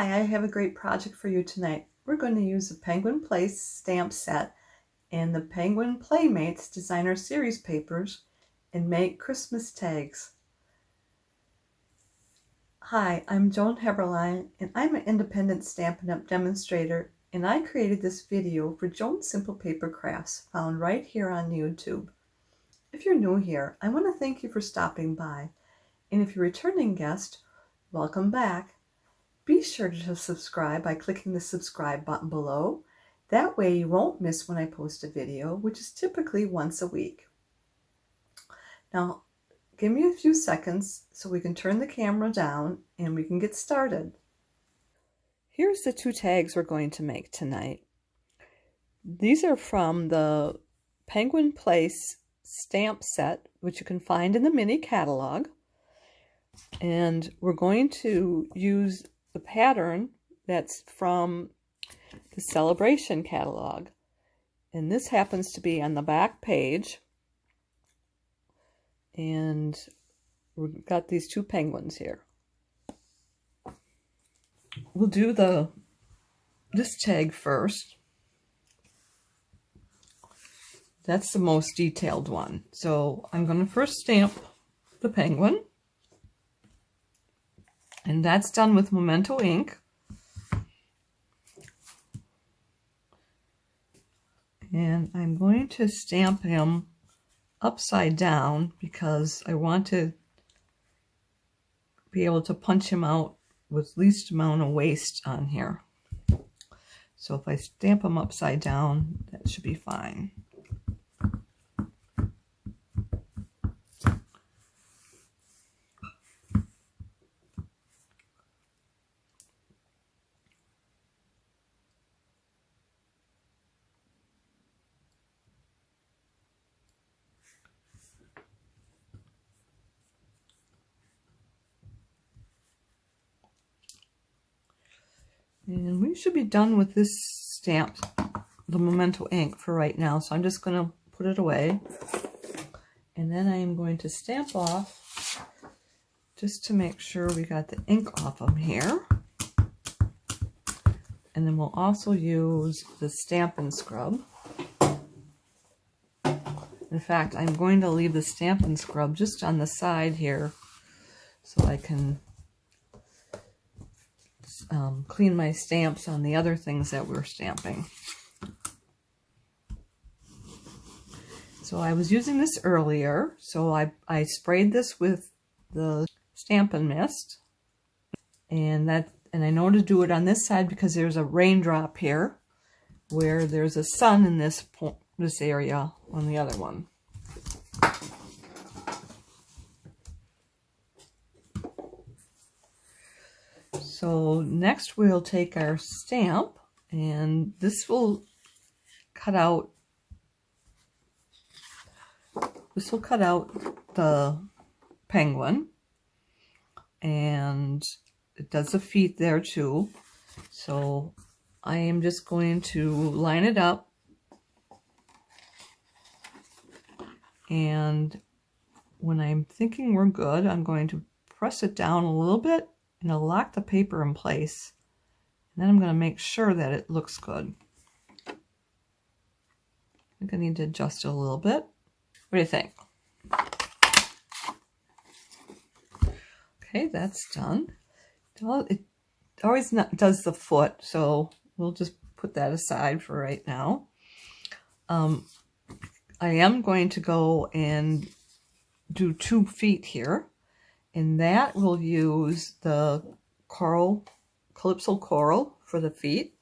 Hi, I have a great project for you tonight. We're going to use the Penguin Place stamp set and the Penguin Playmates designer series papers and make Christmas tags. Hi, I'm Joan and I'm an independent Stampin' Up! Demonstrator, and I created this video for Joan Simple Paper Crafts found right here on YouTube. If you're new here, I want to thank you for stopping by, and if you're a returning guest, welcome back. Be sure to subscribe by clicking the subscribe button below. That way you won't miss when I post a video, which is typically once a week. Now, give me a few seconds so we can turn the camera down and we can get started. Here's the two tags we're going to make tonight. These are from the Penguin Place stamp set, which you can find in the mini catalog. And we're going to use the pattern that's from the Celebration catalog, and this happens to be on the back page, and we've got these two penguins here. We'll do this tag first. That's the most detailed one, so I'm going to first stamp the penguin. And that's done with Memento ink. And I'm going to stamp him upside down because I want to be able to punch him out with least amount of waste on here. So if I stamp him upside down, that should be fine. And we should be done with this stamp, the Memento ink, for right now. So I'm just going to put it away. And then I am going to stamp off, just to make sure we got the ink off of here. And then we'll also use the Stampin' scrub. In fact, I'm going to leave the Stampin' scrub just on the side here so I can clean my stamps on the other things that we're stamping. So I was using this earlier, so I sprayed this with the Stampin' Mist, and I know to do it on this side because there's a raindrop here where there's a sun in this area on the other one. So next we'll take our stamp, and this will cut out the penguin, and it does the feet there too. So I am just going to line it up, and when I'm thinking we're good, I'm going to press it down a little bit and I'll lock the paper in place. And then I'm going to make sure that it looks good. I think I need to adjust it a little bit. What do you think? Okay, that's done. It always does the foot, so we'll just put that aside for right now. I am going to go and do 2 feet here, and that will use the CALYPSO coral for the feet.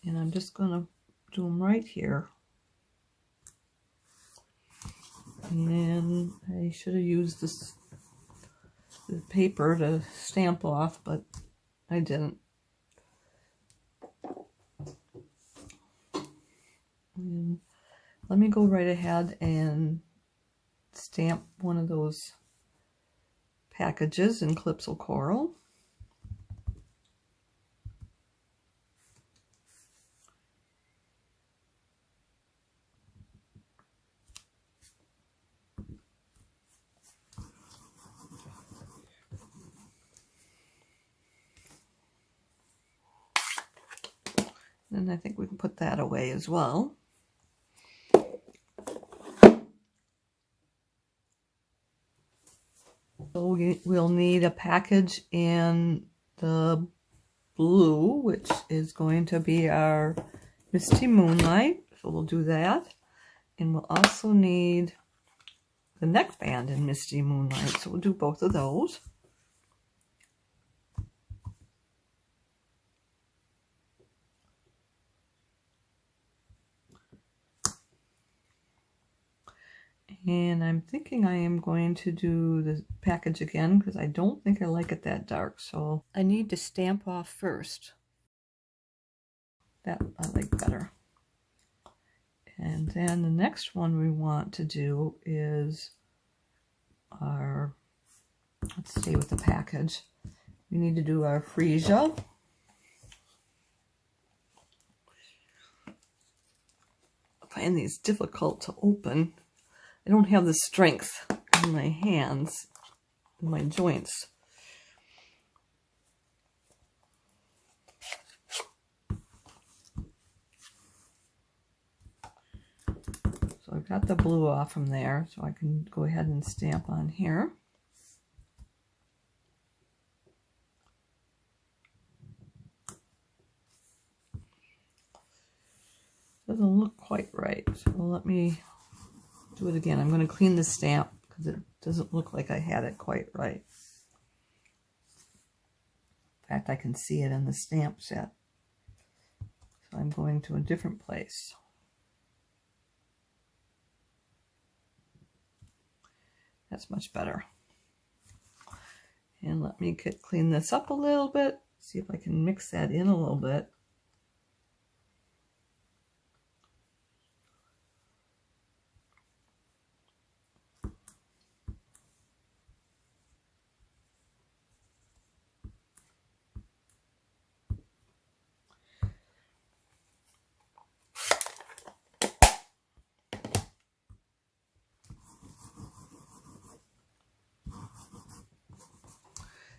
And I'm just going to do them right here. And then I should have used the paper to stamp off, but I didn't. And let me go right ahead and stamp one of those packages in CALYPSO coral. And I think we can put that away as well. So we'll need a package in the blue, which is going to be our Misty Moonlight. So we'll do that. And we'll also need the neckband in Misty Moonlight. So we'll do both of those. And I'm thinking I am going to do the package again because I don't think I like it that dark. So I need to stamp off first. That I like better. And then the next one we want to do is our, let's stay with the package. We need to do our freesia. I find these difficult to open. I don't have the strength in my hands, in my joints. So I've got the blue off from there, so I can go ahead and stamp on here. Doesn't look quite right, so let me do it again. I'm going to clean the stamp because it doesn't look like I had it quite right. In fact, I can see it in the stamp set. So I'm going to a different place. That's much better. And let me clean this up a little bit, see if I can mix that in a little bit.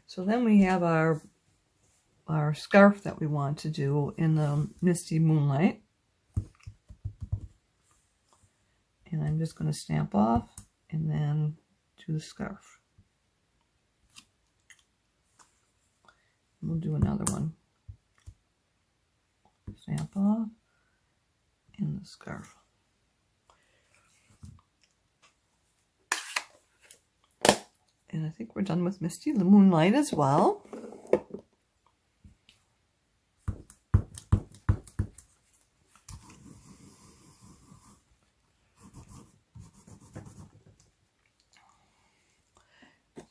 So then we have our scarf that we want to do in the Misty Moonlight. And I'm just going to stamp off and then do the scarf. And we'll do another one. Stamp off and the scarf. And I think we're done with Misty the Moonlight as well.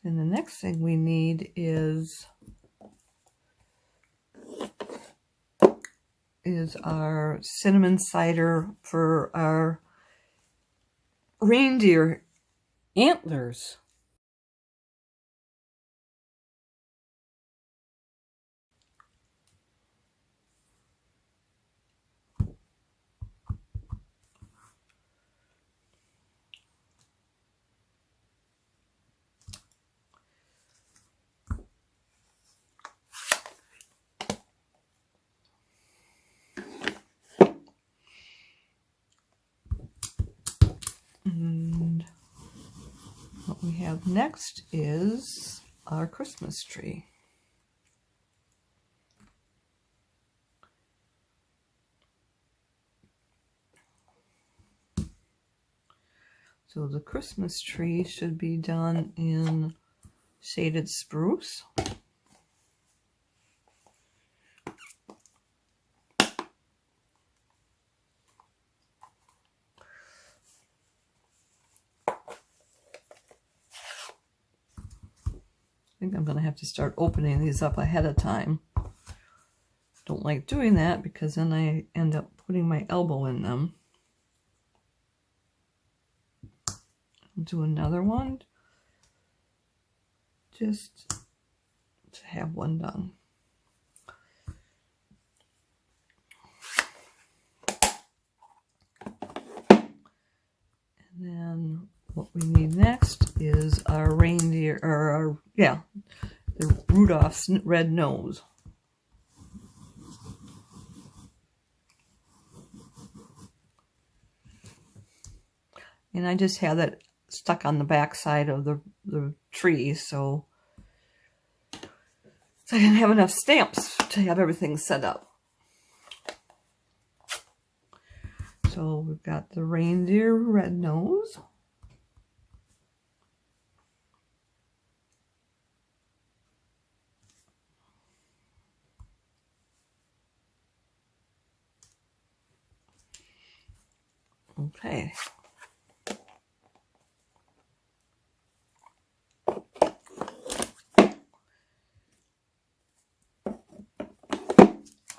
And the next thing we need is our cinnamon cider for our reindeer antlers. And what we have next is our Christmas tree. So the Christmas tree should be done in shaded spruce. I think I'm going to have to start opening these up ahead of time. Don't like doing that because then I end up putting my elbow in them. I'll do another one just to have one done. And then what we need next is our reindeer, or the Rudolph's red nose. And I just had that stuck on the back side of the tree, so I didn't have enough stamps to have everything set up. So we've got the reindeer red nose. Okay.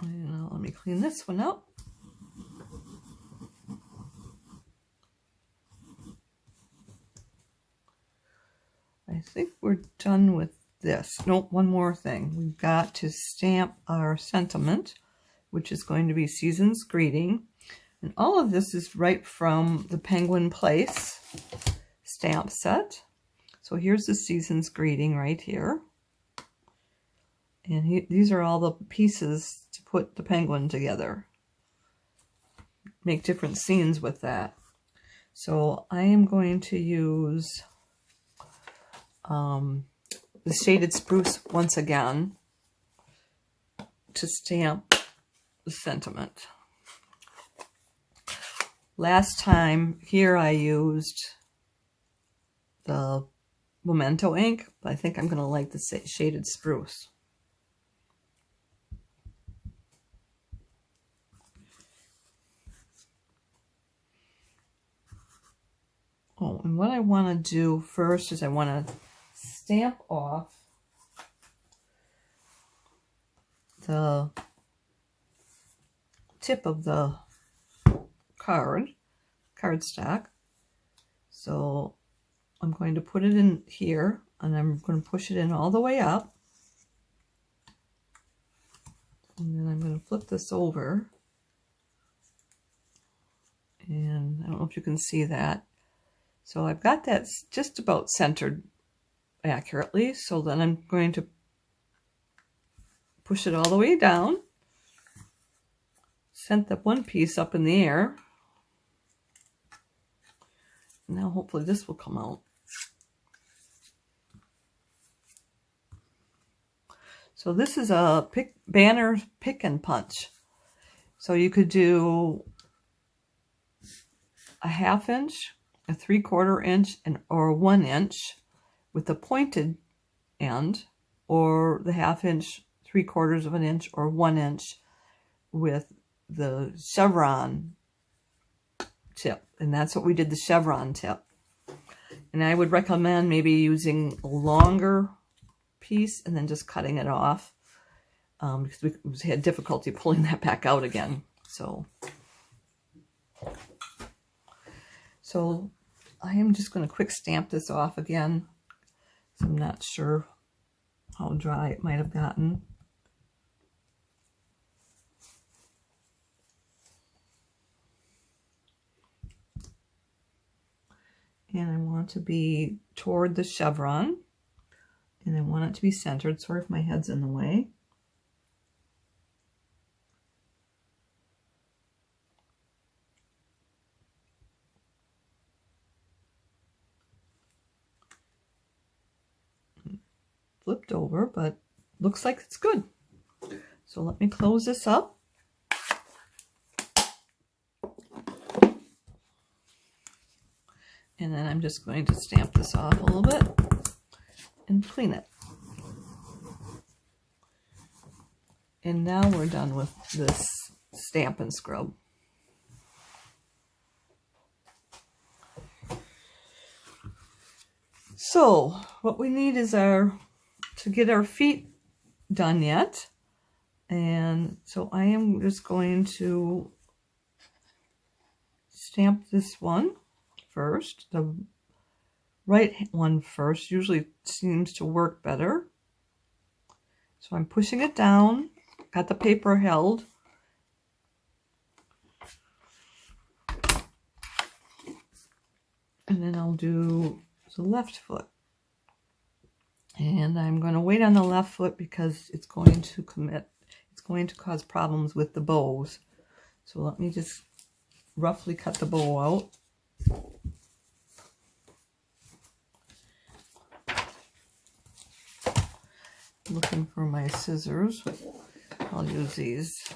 And let me clean this one up. I think we're done with this. Nope, one more thing. We've got to stamp our sentiment, which is going to be Season's Greeting. And all of this is right from the Penguin Place stamp set. So here's the Season's Greeting right here. And these are all the pieces to put the penguin together. Make different scenes with that. So I am going to use the shaded spruce once again to stamp the sentiment. Last time here I used the Memento ink, but I think I'm going to like the shaded spruce. Oh, and what I want to do first is I want to stamp off the tip of the cardstock. So I'm going to put it in here, and I'm going to push it in all the way up. And then I'm going to flip this over. And I don't know if you can see that. So I've got that just about centered accurately. So then I'm going to push it all the way down. Sent that one piece up in the air. Now hopefully this will come out. So this is a banner pick and punch. So you could do a 1/2 inch, a 3/4 inch, or 1 inch with the pointed end, or the 1/2 inch, 3/4 of an inch, or 1 inch with the chevron tip. And that's what we did, the chevron tip. And I would recommend maybe using a longer piece and then just cutting it off, because we had difficulty pulling that back out again. So I am just going to quick stamp this off again. So I'm not sure how dry it might have gotten. And I want to be toward the chevron. And I want it to be centered. Sorry if my head's in the way. Flipped over, but looks like it's good. So let me close this up. And then I'm just going to stamp this off a little bit and clean it. And now we're done with this Stampin' scrub. So what we need is to get our feet done yet. And so I am just going to stamp this one first. The right one first usually seems to work better. So I'm pushing it down, got the paper held. And then I'll do the left foot. And I'm going to wait on the left foot because it's going to cause problems with the bows. So let me just roughly cut the bow out. looking for my scissors. I'll use these.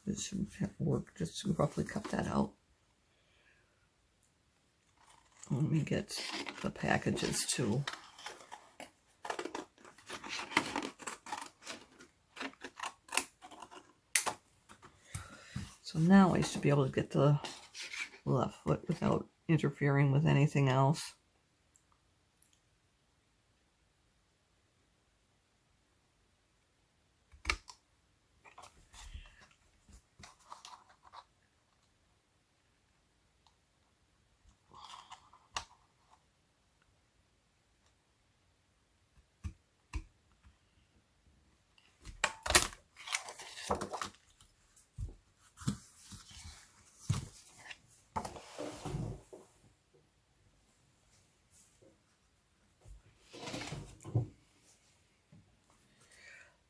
This should work. Just to roughly cut that out. Let me get the packages too. So now I should be able to get the left foot without interfering with anything else.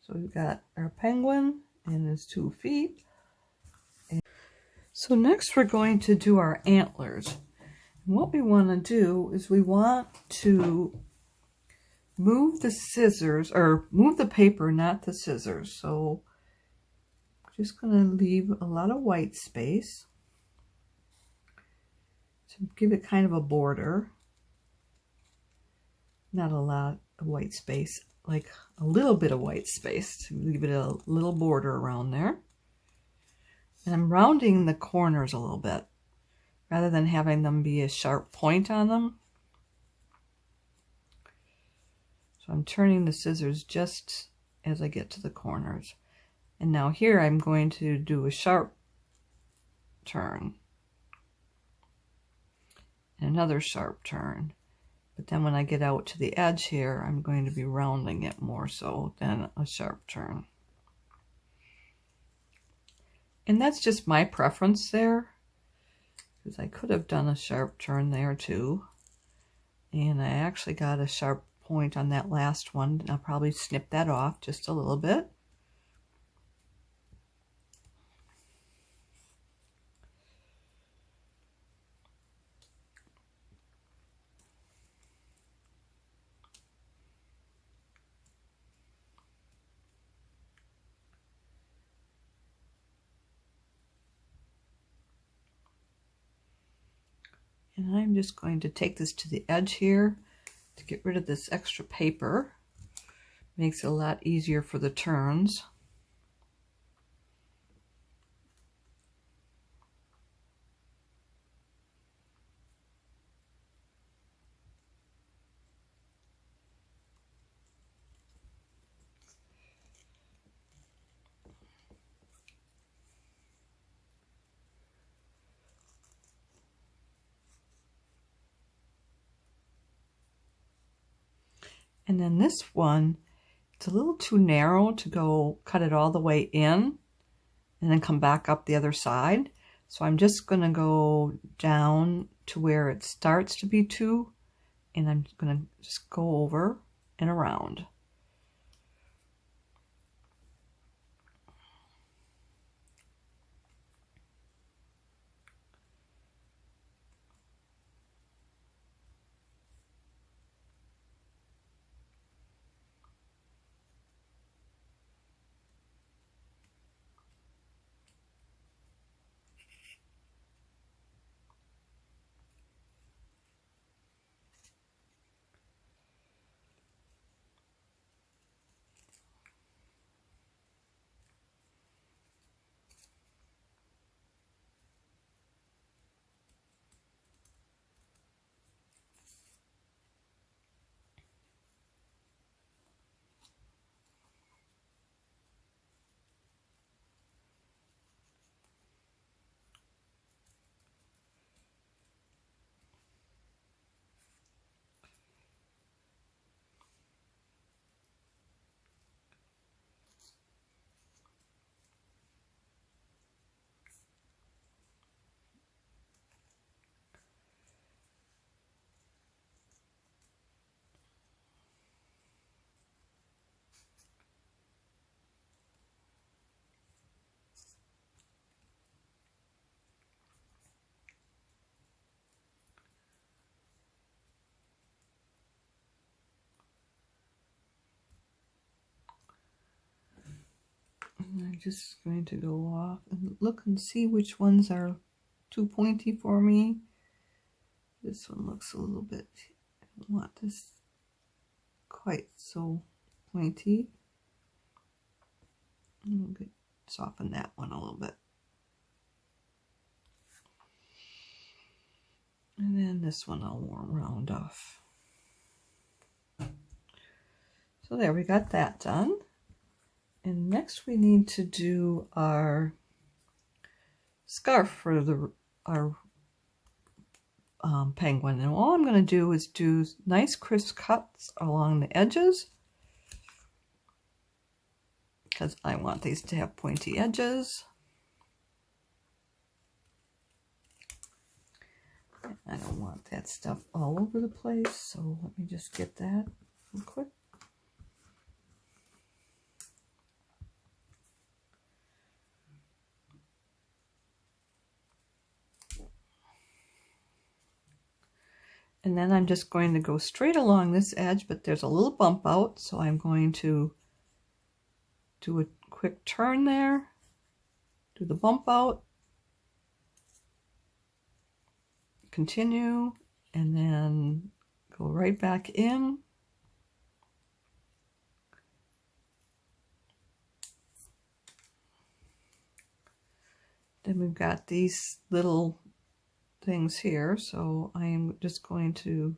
So we've got our penguin and his 2 feet. So next we're going to do our antlers. And what we want to do is we want to move the scissors, or move the paper, not the scissors. So I'm just going to leave a lot of white space to give it kind of a border. Not a lot of white space, like a little bit of white space to leave it a little border around there. And I'm rounding the corners a little bit rather than having them be a sharp point on them. So I'm turning the scissors just as I get to the corners. And now here I'm going to do a sharp turn. And another sharp turn. But then when I get out to the edge here, I'm going to be rounding it more so than a sharp turn. And that's just my preference there, because I could have done a sharp turn there too. And I actually got a sharp point on that last one. I'll probably snip that off just a little bit. And I'm just going to take this to the edge here to get rid of this extra paper. Makes it a lot easier for the turns. And then this one, it's a little too narrow to go cut it all the way in and then come back up the other side. So I'm just going to go down to where it starts to be 2, and I'm going to just go over and around. I'm just going to go off and look and see which ones are too pointy for me. This one looks a little bit, I don't want this quite so pointy. I'm going to soften that one a little bit. And then this one I'll round off. So there, we got that done. And next we need to do our scarf for our penguin. And all I'm going to do is do nice crisp cuts along the edges, because I want these to have pointy edges. I don't want that stuff all over the place, so let me just get that real quick. And then I'm just going to go straight along this edge, but there's a little bump out, so I'm going to do a quick turn there, do the bump out, continue, and then go right back in. Then we've got these little things here, so I am just going to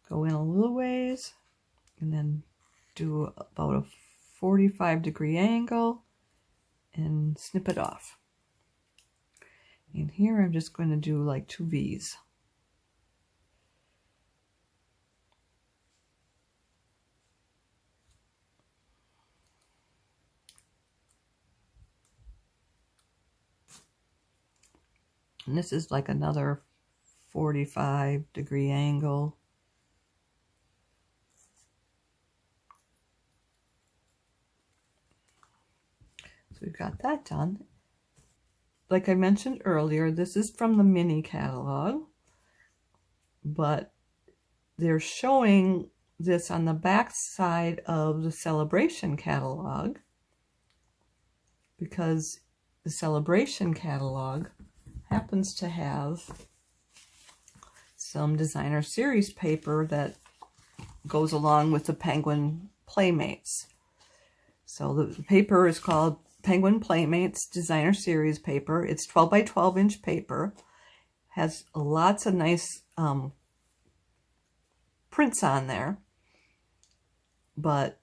go in a little ways and then do about a 45-degree angle and snip it off. And here I'm just going to do like 2 V's. And this is like another 45-degree angle. So we've got that done. Like I mentioned earlier, this is from the mini catalog, but they're showing this on the back side of the Celebration catalog, because the Celebration catalog happens to have some designer series paper that goes along with the Penguin Playmates. So the paper is called Penguin Playmates Designer Series paper. It's 12 by 12 inch paper. Has lots of nice prints on there. But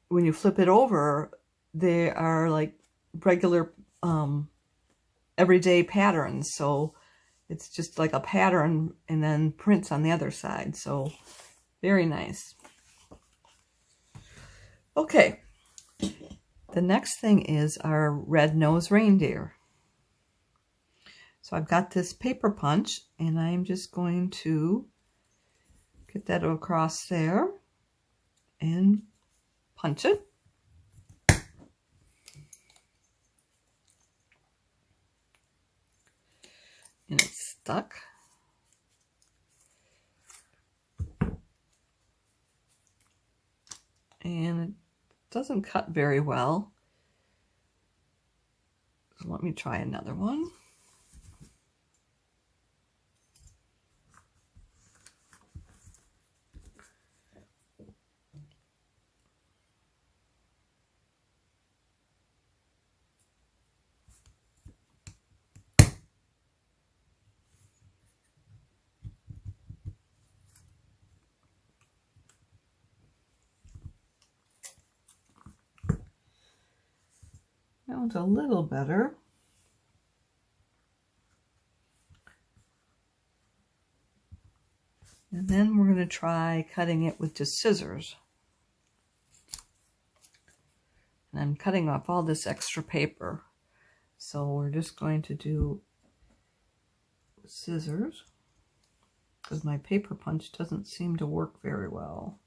when you flip it over, they are like regular everyday patterns. So it's just like a pattern and then prints on the other side. So very nice. Okay. The next thing is our red-nosed reindeer. So I've got this paper punch, and I'm just going to get that across there and punch it. And it's stuck. And it doesn't cut very well. So let me try another one. That one's a little better. And then we're going to try cutting it with just scissors. And I'm cutting off all this extra paper. So we're just going to do scissors, because my paper punch doesn't seem to work very well.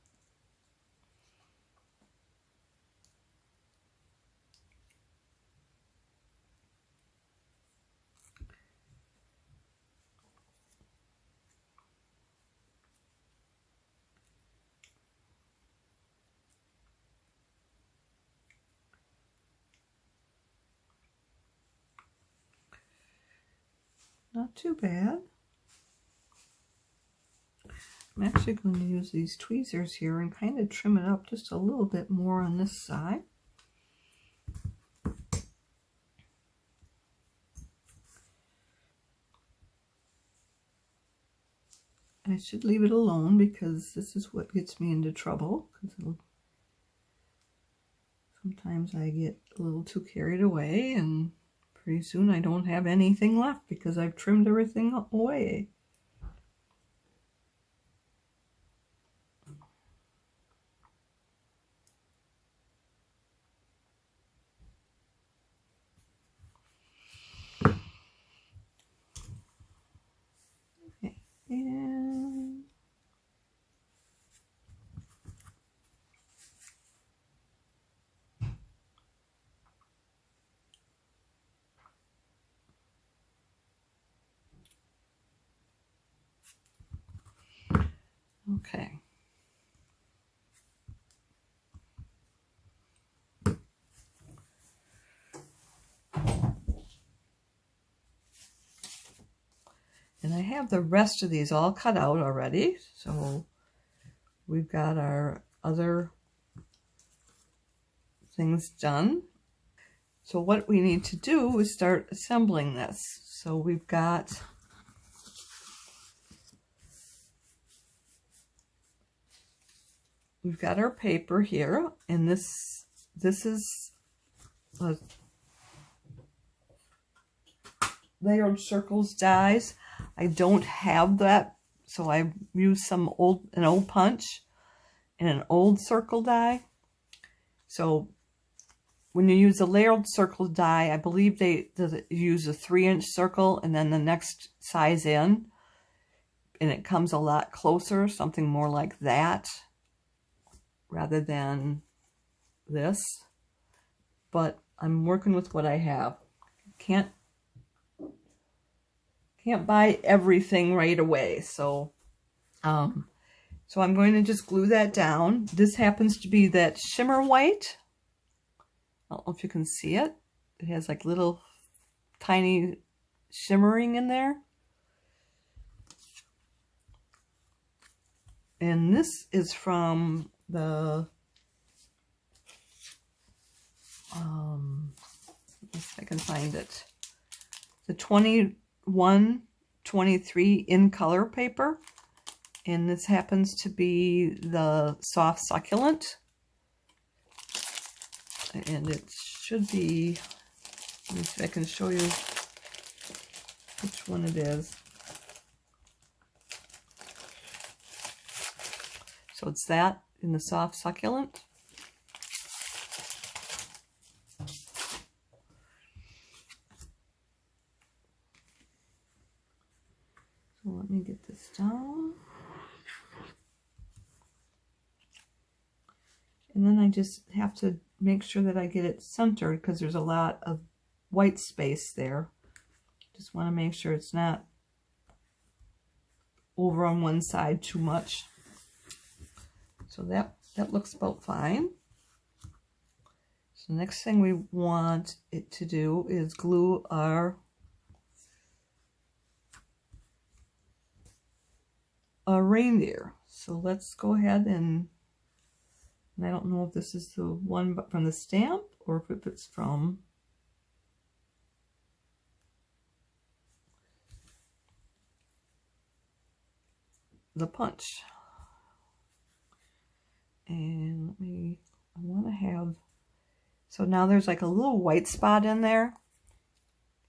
Not too bad. I'm actually going to use these tweezers here and kind of trim it up just a little bit more on this side. I should leave it alone because this is what gets me into trouble. Sometimes I get a little too carried away and pretty soon I don't have anything left because I've trimmed everything away. Okay. And okay. And I have the rest of these all cut out already. So we've got our other things done. So what we need to do is start assembling this. So we've got our paper here, and this is a layered circles dies. I don't have that, so I used an old punch and an old circle die. So when you use a layered circle die, I believe they use a 3-inch circle and then the next size in, and it comes a lot closer, something more like that rather than this. But I'm working with what I have. Can't buy everything right away, so so I'm going to just glue that down. This happens to be that shimmer white. I don't know if you can see it. It has like little tiny shimmering in there. And this is from the if I can find it, the 2123 in color paper, and this happens to be the soft succulent, and it should be, let me see if I can show you which one it is. So it's that in the soft succulent. So let me get this down. And then I just have to make sure that I get it centered because there's a lot of white space there. Just want to make sure it's not over on one side too much. So that looks about fine. So the next thing we want it to do is glue our reindeer. So let's go ahead and I don't know if this is the one from the stamp or if it's from the punch. And I want to have, so now there's like a little white spot in there,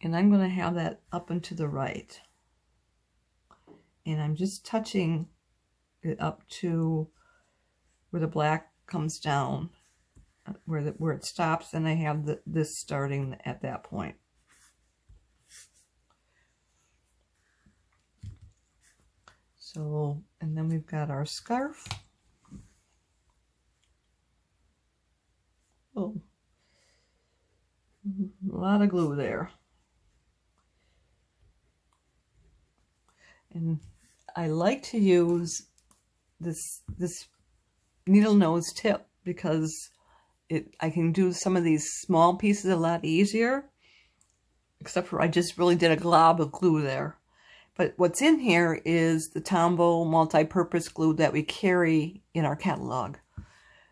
and I'm going to have that up and to the right. And I'm just touching it up to where the black comes down, where it stops, and I have this starting at that point. So, and then we've got our scarf. Oh, a lot of glue there. And I like to use this needle nose tip because I can do some of these small pieces a lot easier. except for I just really did a glob of glue there. But what's in here is the Tombow multi-purpose glue that we carry in our catalog.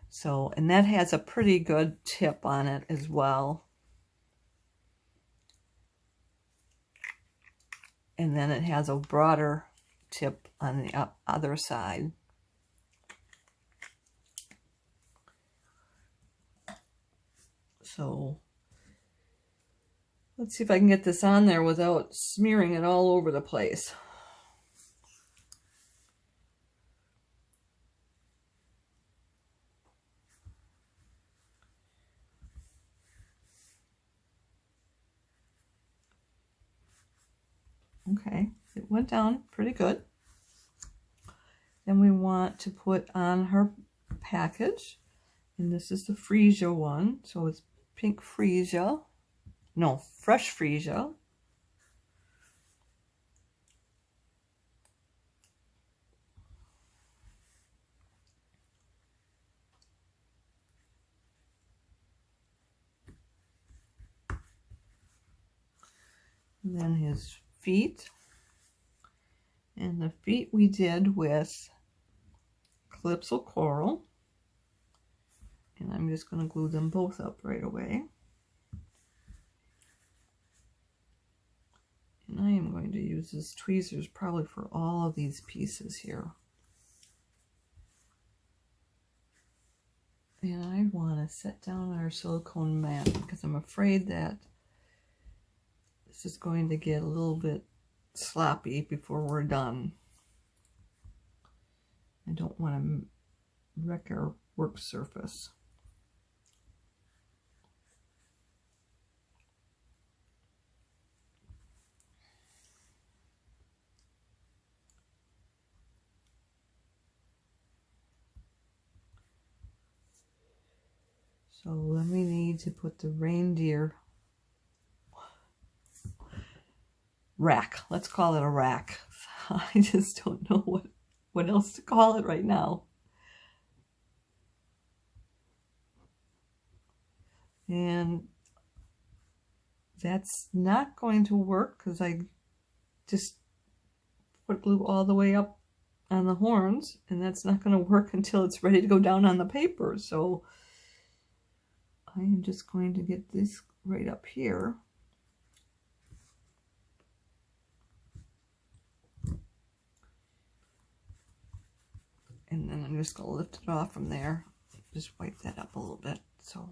So, and that has a pretty good tip on it as well. And then it has a broader tip on the other side. So let's see if I can get this on there without smearing it all over the place. Okay, it went down pretty good. Then we want to put on her package, and this is the freesia one, so it's pink freesia, no, fresh freesia. And then his feet, and the feet we did with Calypso Coral, and I'm just going to glue them both up right away. And I am going to use this tweezers probably for all of these pieces here. And I want to set down our silicone mat because I'm afraid that this is going to get a little bit sloppy before we're done. I don't want to wreck our work surface. So then we need to put the reindeer rack. Let's call it a rack. I just don't know what else to call it right now. And that's not going to work because I just put glue all the way up on the horns, and that's not going to work until it's ready to go down on the paper. So I am just going to get this right up here. And then I'm just going to lift it off from there. Just wipe that up a little bit. So,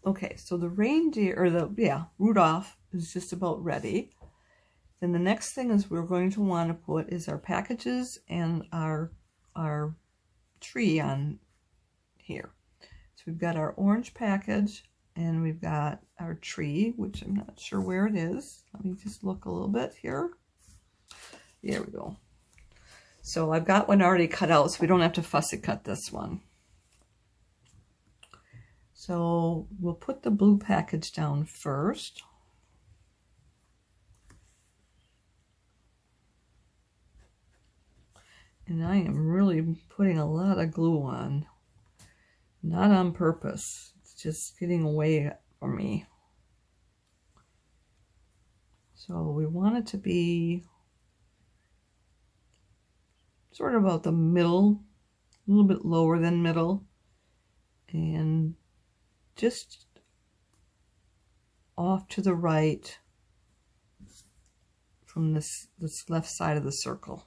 okay, so the reindeer, or the, Rudolph is just about ready. Then the next thing is we're going to want to put is our packages and our tree on here. So we've got our orange package and we've got our tree, which I'm not sure where it is. Let me just look a little bit here. There we go. So I've got one already cut out, so we don't have to fussy cut this one. So we'll put the blue package down first. And I am really putting a lot of glue on. Not on purpose. It's just getting away from me. So we want it to be sort of about the middle, a little bit lower than middle, and just off to the right from this left side of the circle.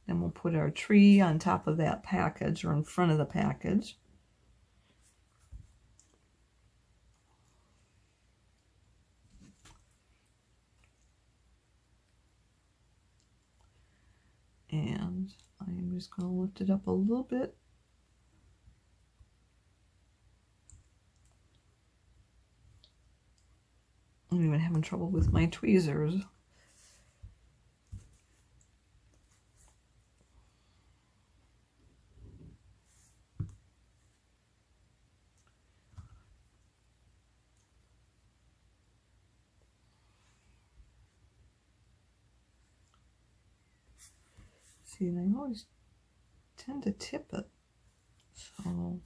Then we'll put our tree on top of that package, or in front of the package. And I'm just going to lift it up a little bit. I'm even having trouble with my tweezers. See, and I always tend to tip it. So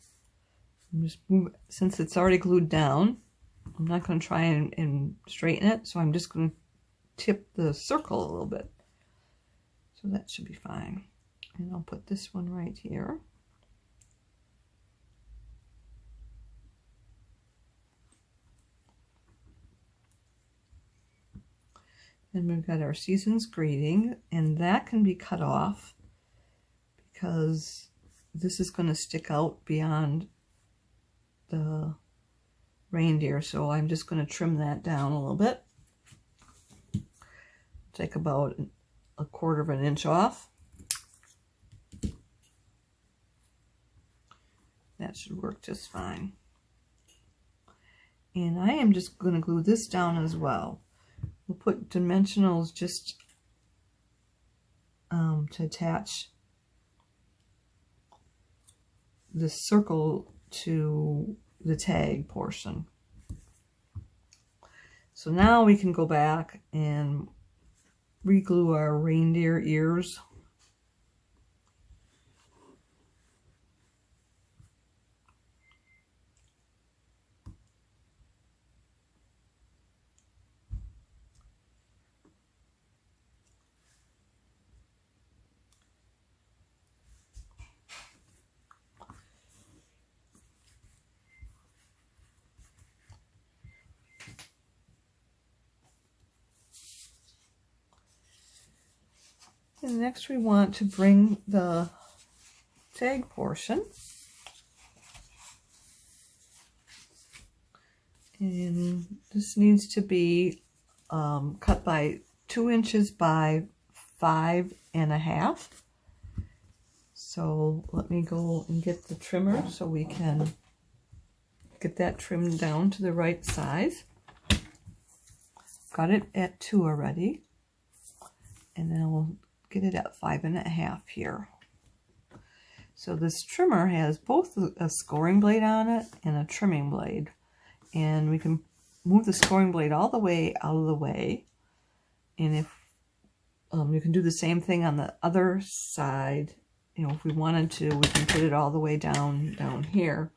Just move, since it's already glued down, I'm not going to try and straighten it, so I'm just going to tip the circle a little bit. So that should be fine. And I'll put this one right here. And we've got our season's greeting, and that can be cut off because this is going to stick out beyond the reindeer, so I'm just going to trim that down a little bit. Take about 1/4 inch off. That should work just fine. And I am just going to glue this down as well. We'll put dimensionals just to attach the circle to the tag portion. So now we can go back and re-glue our reindeer ears. And next we want to bring the tag portion, and this needs to be cut by 2 inches by 5.5. So let me go and get the trimmer so we can get that trimmed down to the right size. Got it at 2 already, and then we'll get it at 5.5 here. So this trimmer has both a scoring blade on it and a trimming blade, and we can move the scoring blade all the way out of the way. And if you can do the same thing on the other side, you know, if we wanted to, we can put it all the way down here.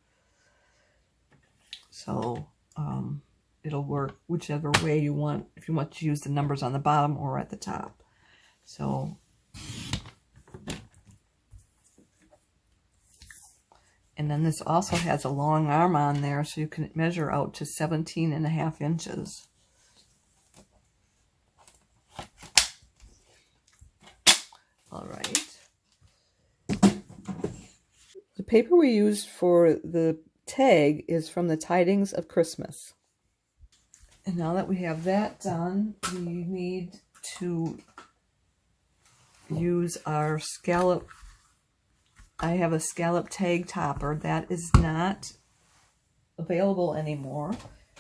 So it'll work whichever way you want, if you want to use the numbers on the bottom or at the top. So, and then this also has a long arm on there, so you can measure out to 17.5 inches. All right. The paper we used for the tag is from the Tidings of Christmas. And now that we have that done, we need to use our scallop. I have a scallop tag topper that is not available anymore.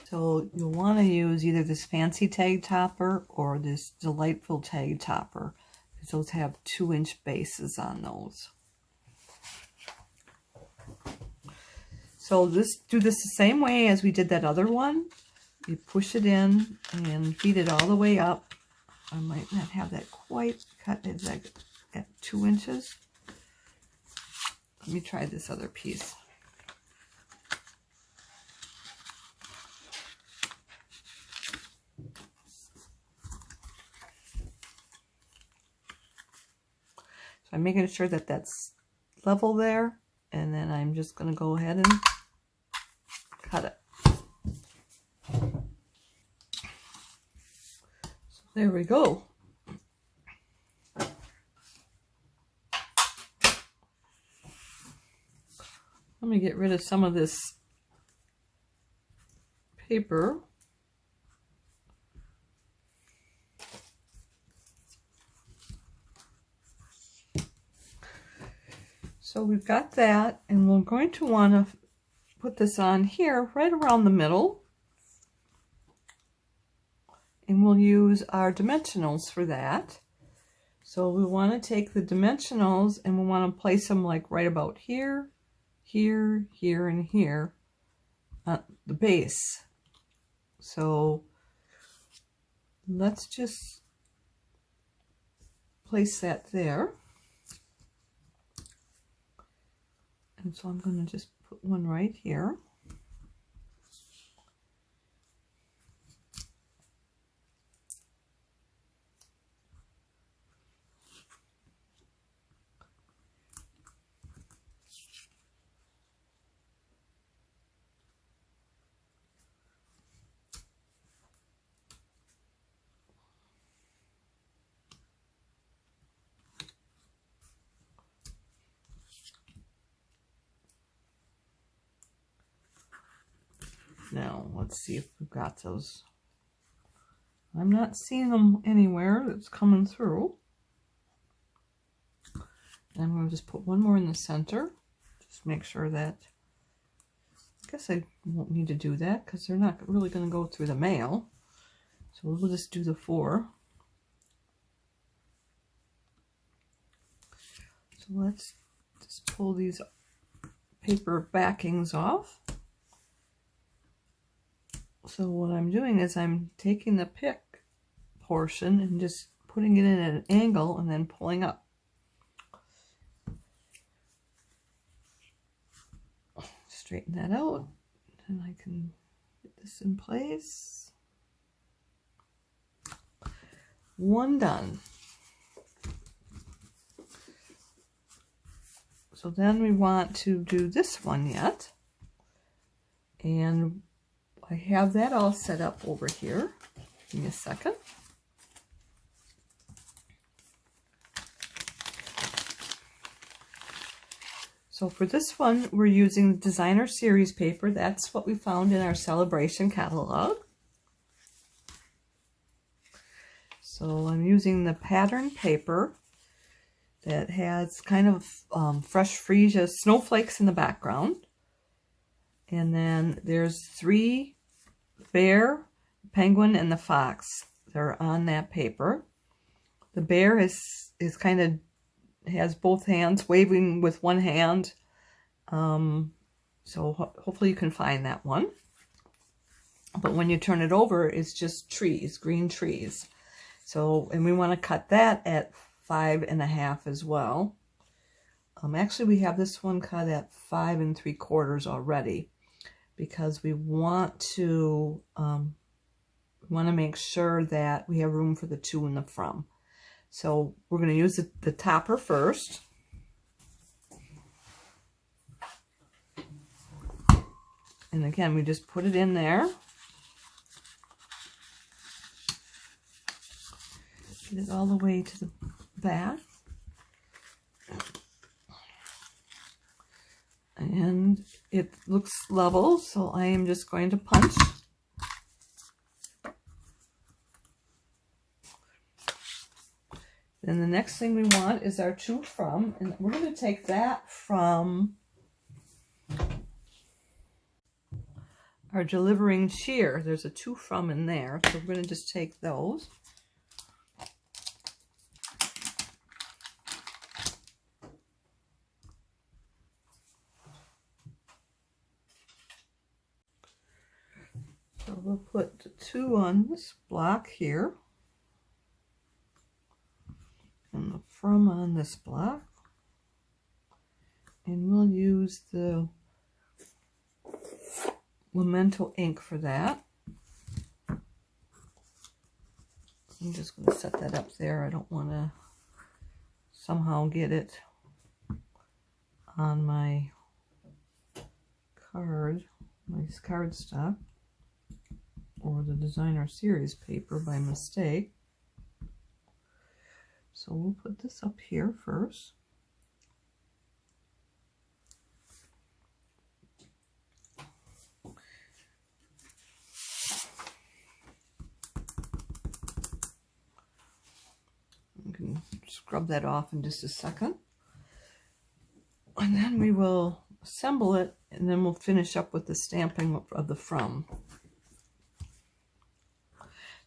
So you'll want to use either this fancy tag topper or this delightful tag topper, because those have 2-inch bases on those. So do this the same way as we did that other one. You push it in and feed it all the way up. I might not have that quite cut exact at 2 inches. Let me try this other piece. So I'm making sure that that's level there, and then I'm just going to go ahead and cut it. So there we go. Let me get rid of some of this paper. So we've got that, and we're going to want to put this on here right around the middle. And we'll use our dimensionals for that. So we want to take the dimensionals and we want to place them like right about here, here, here, and here at the base. So let's just place that there. And so I'm going to just put one right here. Now, let's see if we've got those. I'm not seeing them anywhere. It's coming through. And I'm going to just put one more in the center. Just make sure that, I guess I won't need to do that because they're not really going to go through the mail. So we'll just do the 4. So let's just pull these paper backings off. So what I'm doing is I'm taking the pick portion and just putting it in at an angle and then pulling up. Straighten that out and I can get this in place. One done. So then we want to do this one yet. And I have that all set up over here. Give me a second. So for this one, we're using designer series paper. That's what we found in our celebration catalog. So I'm using the pattern paper that has kind of fresh freesia snowflakes in the background. And then there's 3 bear, penguin, and the fox. They're on that paper. The bear is kind of has both hands waving with one hand. So hopefully you can find that one. But when you turn it over, it's just trees, green trees. So, and we want to cut that at 5.5 as well. Actually, we have this one cut at 5 3/4 already, because we want to make sure that we have room for the 2 in the from. So we're going to use the topper first. And again, we just put it in there. Get it all the way to the back. And it looks level, so I am just going to punch. Then the next thing we want is our 2 from, and we're going to take that from our delivering shear. There's a 2 from in there, so we're going to just take those. So we'll put the 2 on this block here, and the from on this block, and we'll use the Memento ink for that. I'm just going to set that up there. I don't want to somehow get it on my card, my cardstock, or the designer series paper by mistake. So we'll put this up here first. You can scrub that off in just a second. And then we will assemble it, and then we'll finish up with the stamping of the from.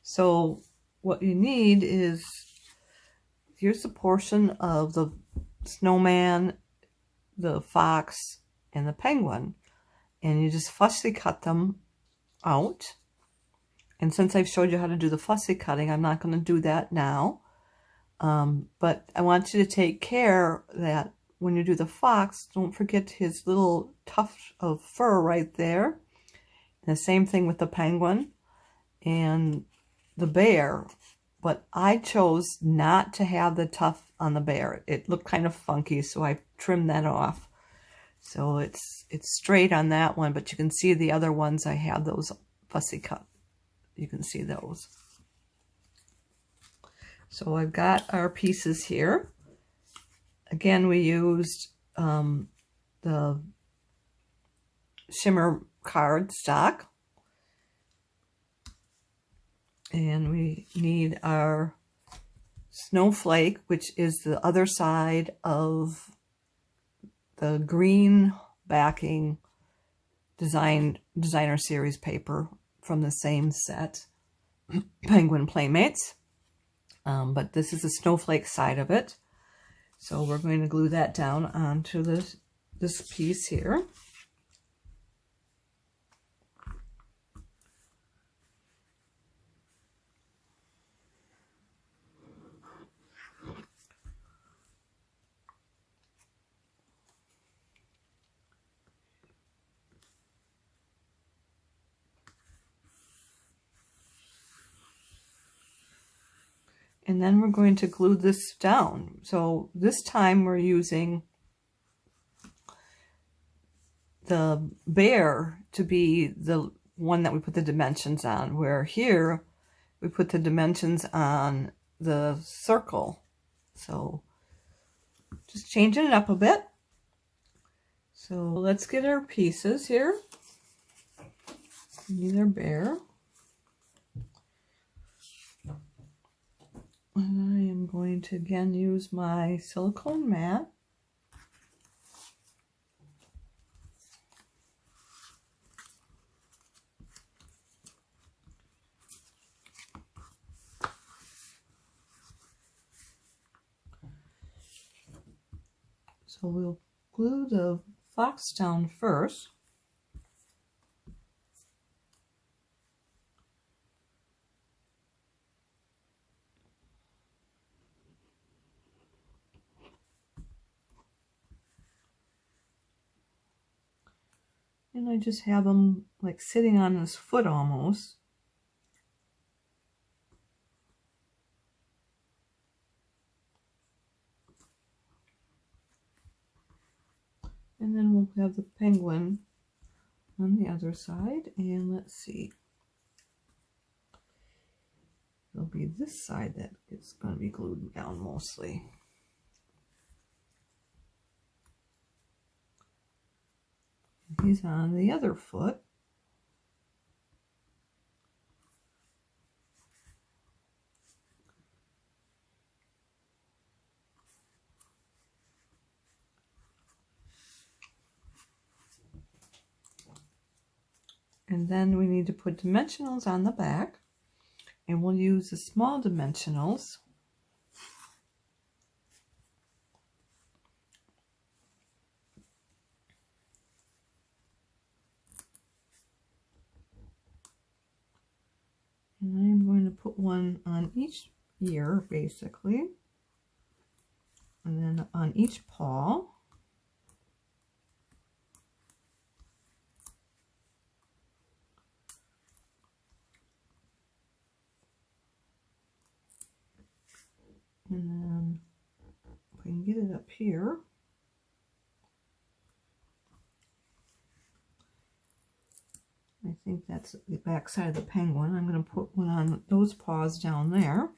So what you need is, here's the portion of the snowman, the fox, and the penguin. And you just fussy cut them out. And since I've showed you how to do the fussy cutting, I'm not going to do that now. But I want you to take care that when you do the fox, don't forget his little tuft of fur right there. And the same thing with the penguin and the bear. But I chose not to have the tuft on the bear. It looked kind of funky, so I trimmed that off. So it's straight on that one, but you can see the other ones, I have those fussy cut. You can see those. So I've got our pieces here. Again, we used the shimmer cardstock. And we need our snowflake, which is the other side of the green backing designer series paper from the same set, Penguin Playmates. But this is the snowflake side of it. So we're going to glue that down onto this piece here. And then we're going to glue this down. So this time we're using the bear to be the one that we put the dimensions on, where here we put the dimensions on the circle. So just changing it up a bit. So let's get our pieces here. We need our bear. And I am going to again use my silicone mat. So we'll glue the fox down first. And I just have him like sitting on his foot almost. And then we'll have the penguin on the other side. And let's see. It'll be this side that is going to be glued down mostly. He's on the other foot. And then we need to put dimensionals on the back. And we'll use the small dimensionals. And I'm going to put one on each ear, basically. And then on each paw. And then if we can get it up here. I think that's the back side of the penguin. I'm going to put one on those paws down there.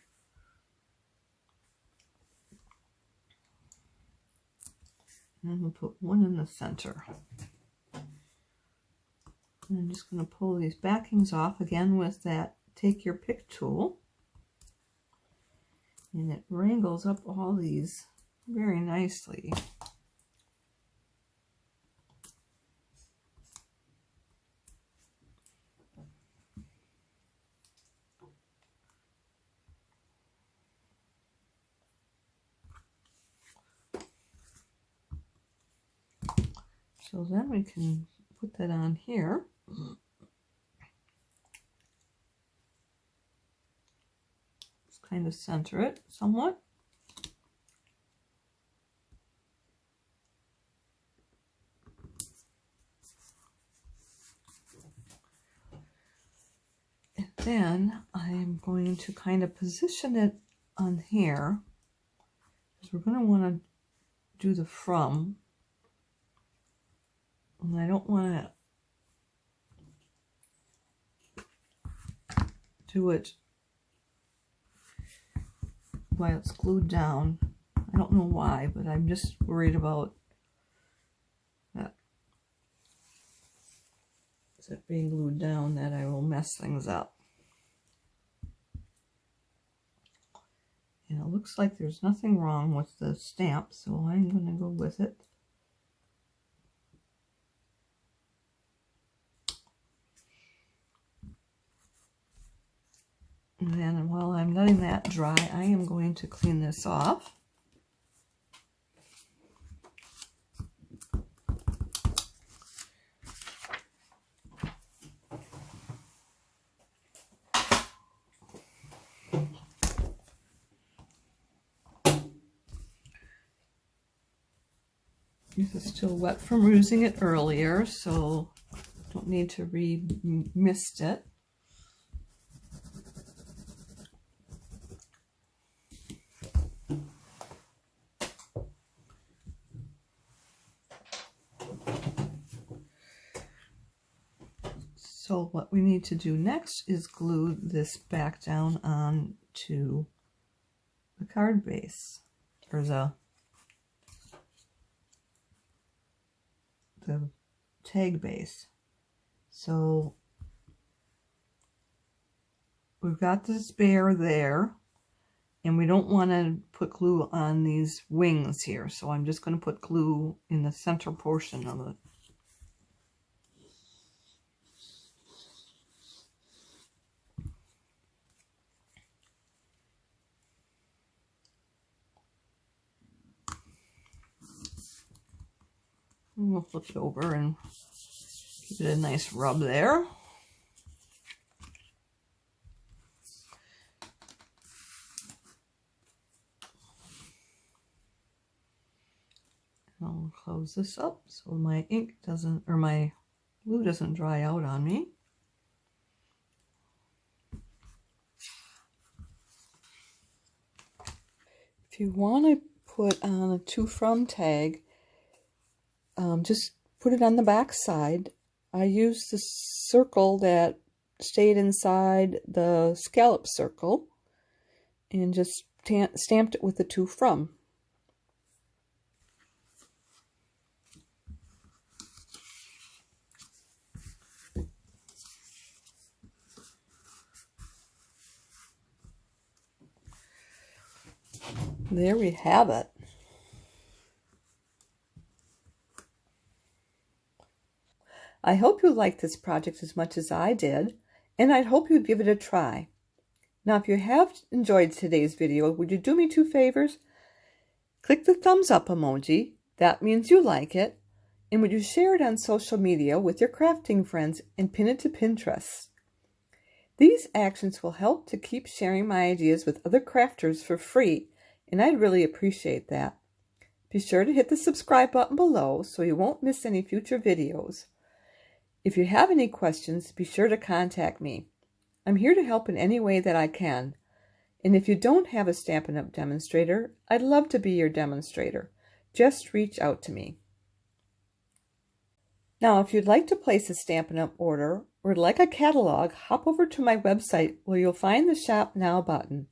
And we'll put one in the center. And I'm just going to pull these backings off again with that take your pick tool. And it wrangles up all these very nicely. So then we can put that on here. Just kind of center it somewhat. then I'm going to kind of position it on here, because we're going to want to do the from, and I don't want to do it while it's glued down. I don't know why, but I'm just worried about that. Is it being glued down that I will mess things up. And it looks like there's nothing wrong with the stamp, so I'm going to go with it. And then while I'm letting that dry, I am going to clean this off. This is still wet from using it earlier, so don't need to re-mist it. So what we need to do next is glue this back down onto the card base, or the tag base. So we've got this bear there, and we don't want to put glue on these wings here, so I'm just going to put glue in the center portion of it. And we'll flip it over and give it a nice rub there. I'll close this up so my ink doesn't, or my glue doesn't dry out on me. If you want to put on a to from tag, just put it on the back side. I used the circle that stayed inside the scallop circle and just stamped it with the to from. There we have it. I hope you liked this project as much as I did, and I'd hope you'd give it a try. Now, if you have enjoyed today's video, would you do me two favors? Click the thumbs up emoji. That means you like it. And would you share it on social media with your crafting friends and pin it to Pinterest? These actions will help to keep sharing my ideas with other crafters for free, and I'd really appreciate that. Be sure to hit the subscribe button below so you won't miss any future videos. If you have any questions, be sure to contact me. I'm here to help in any way that I can. And if you don't have a Stampin' Up! Demonstrator, I'd love to be your demonstrator. Just reach out to me. Now, if you'd like to place a Stampin' Up! Order or like a catalog, hop over to my website where you'll find the Shop Now button.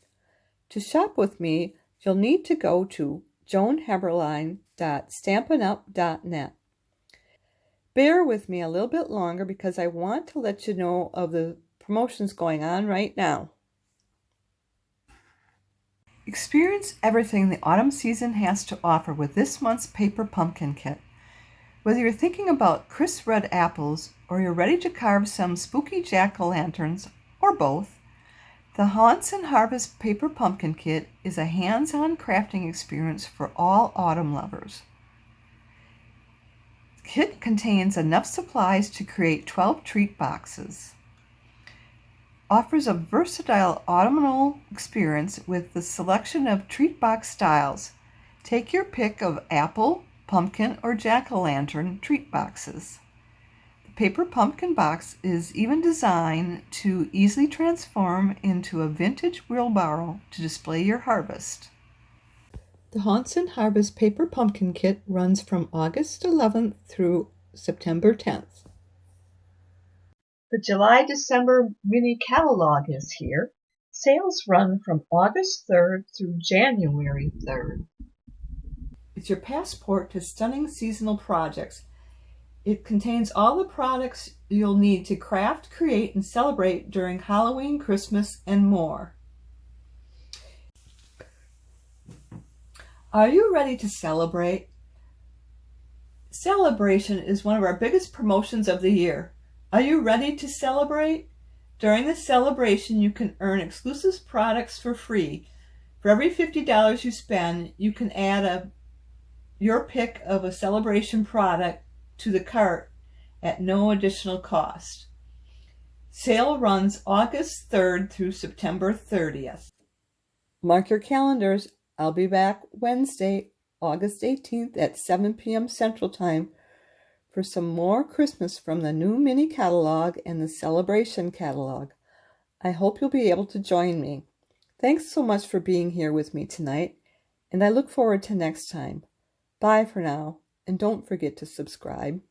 To shop with me, you'll need to go to joanheberlein.stampinup.net. Bear with me a little bit longer because I want to let you know of the promotions going on right now. Experience everything the autumn season has to offer with this month's paper pumpkin kit. Whether you're thinking about crisp red apples or you're ready to carve some spooky jack-o'-lanterns, or both, the Haunts and Harvest Paper Pumpkin Kit is a hands-on crafting experience for all autumn lovers. The kit contains enough supplies to create 12 treat boxes. Offers a versatile autumnal experience with the selection of treat box styles. Take your pick of apple, pumpkin, or jack-o'-lantern treat boxes. The paper pumpkin box is even designed to easily transform into a vintage wheelbarrow to display your harvest. The Haunts and Harvest Paper Pumpkin Kit runs from August 11th through September 10th. The July-December mini catalog is here. Sales run from August 3rd through January 3rd. It's your passport to stunning seasonal projects. It contains all the products you'll need to craft, create, and celebrate during Halloween, Christmas, and more. Are you ready to celebrate? Celebration is one of our biggest promotions of the year. Are you ready to celebrate? During the celebration, you can earn exclusive products for free. For every $50 you spend, you can add your pick of a celebration product to the cart at no additional cost. Sale runs August 3rd through September 30th. Mark your calendars. I'll be back Wednesday, August 18th at 7 p.m. Central Time for some more Christmas from the new mini catalog and the celebration catalog. I hope you'll be able to join me. Thanks so much for being here with me tonight, and I look forward to next time. Bye for now, and don't forget to subscribe.